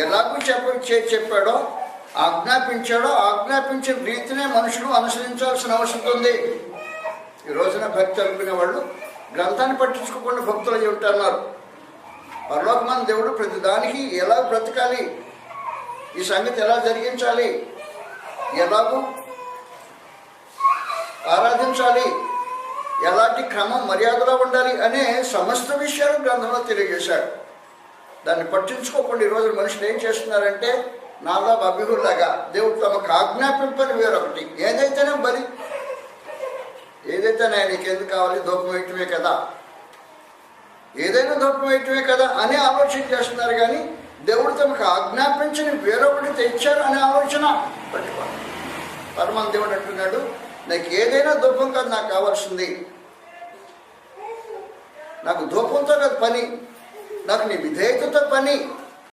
ఎలాగూ చెప్పాడో ఆజ్ఞాపించిన రీతినే మనుషులు అనుసరించాల్సిన అవసరం ఉంది. ఈ రోజున భక్తి అనుకునే వాళ్ళు గ్రంథాన్ని పట్టించుకోకుండా భక్తులు అయి ఉంటున్నారు. పరలోకమైన దేవుడు ప్రతి దానికి ఎలా బ్రతకాలి, ఈ సంగతి ఎలా జరిగించాలి, ఎలాగూ ఆరాధించాలి, ఎలాంటి క్రమం మర్యాదలో ఉండాలి అనే సమస్త విషయాలు గ్రంథంలో తెలియజేశాడు. దాన్ని పట్టించుకోకుండా ఈరోజు మనుషులు ఏం చేస్తున్నారంటే నాలా అభిహుల్లాగా దేవుడు తమకు ఆజ్ఞాపింపని వేరొకటి, ఏదైతేనే బలి, ఏదైతేనే ఆయనకి ఎందుకు కావాలి, ధూపం వేయటమే కదా, ఏదైనా ధూపం వేయటమే కదా అనే ఆలోచన చేస్తున్నారు. కానీ దేవుడు తమకు ఆజ్ఞాపించిన వేరొకటి తెచ్చారు అనే ఆలోచన పెట్టుకోండి. పరమాన్ దేవుడు అంటున్నాడు, నాకు ఏదైనా ధూపం కాదు నాకు కావాల్సింది, నాకు ధూపంతో కాదు పని, నాకు నీ విధేయతతో పని.